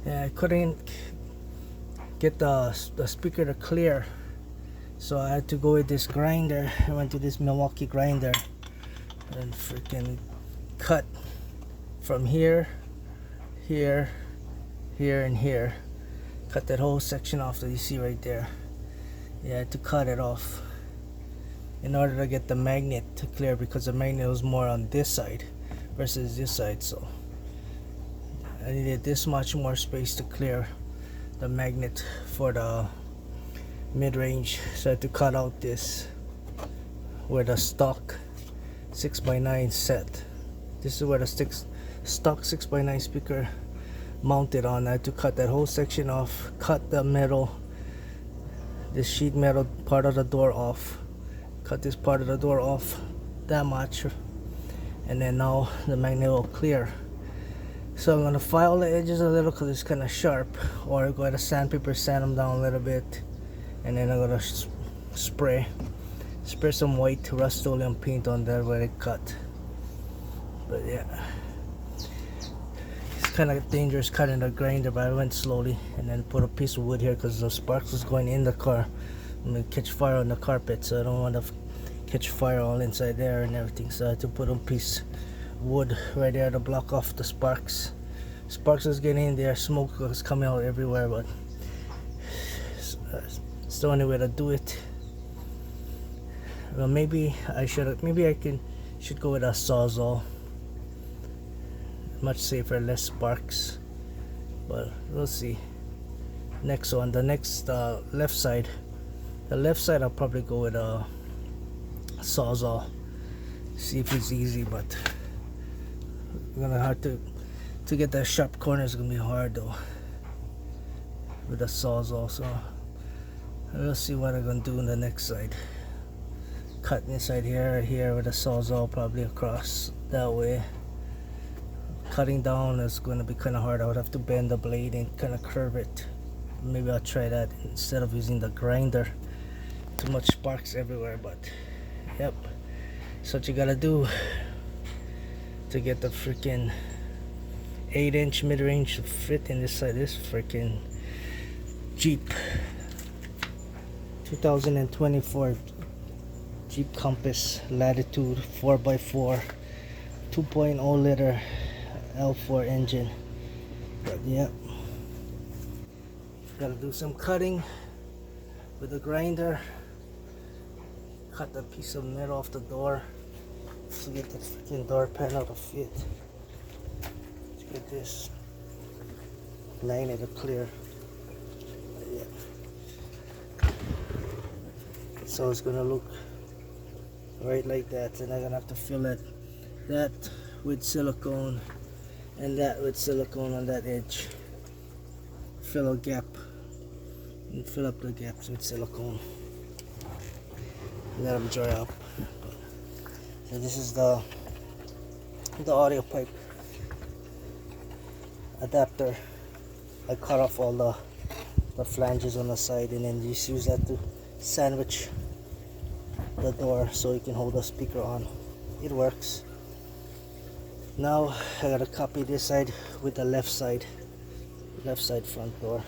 and I couldn't get the speaker to clear, so I had to go with this grinder. I went to this Milwaukee grinder and freaking cut from here, here, here, and here. Cut that whole section off that you see right there. Yeah, I had to cut it off in order to get the magnet to clear, because the magnet was more on this side versus this side, so I needed this much more space to clear the magnet for the mid-range. So I had to cut out this where the stock 6x9 set. This is where the stock 6x9 speaker mounted on. I had to cut that whole section off, cut the metal, this sheet metal part of the door off, cut this part of the door off that much, and then now the magnet will clear. So I'm gonna file the edges a little because it's kind of sharp, or go ahead and sandpaper, sand them down a little bit, and then I'm gonna spray some white Rust-Oleum paint on there where it cut. But yeah, it's kind of dangerous cutting the grinder, but I went slowly, and then put a piece of wood here because the sparks was going in the car. I'm gonna catch fire on the carpet, so I don't want to catch fire all inside there and everything. So I had to put a piece wood right there to block off the sparks. Sparks was getting in there, smoke was coming out everywhere, but it's the only way to do it. Well, maybe I should go with a Sawzall. Much safer, less sparks, but we'll see. Next one, the next left side. The left side I'll probably go with a Sawzall. See if it's easy, but I'm gonna have to get that sharp corner is gonna be hard though with the Sawzall. So we'll see what I'm gonna do on the next side. Cut inside here, here with a Sawzall, probably across that way. Cutting down is gonna be kind of hard. I would have to bend the blade and kind of curve it. Maybe I'll try that instead of using the grinder. Too much sparks everywhere, but yep, that's what you gotta do to get the freaking 8-inch mid-range to fit in this freaking Jeep 2024 Jeep Compass Latitude 4x4 2.0 liter L4 engine. But yep, gotta do some cutting with the grinder. Cut a piece of metal off the door to get the freaking door panel to fit. Let's get this magnet to clear. Yeah. So it's gonna look right like that, and I'm gonna have to fill that with silicone and that with silicone on that edge. Fill a gap and fill up the gaps with silicone. Let them dry up. So this is the audio pipe adapter. I cut off all the flanges on the side, and then just use that to sandwich the door so you can hold the speaker on. It works. Now I gotta copy this side with the left side front door.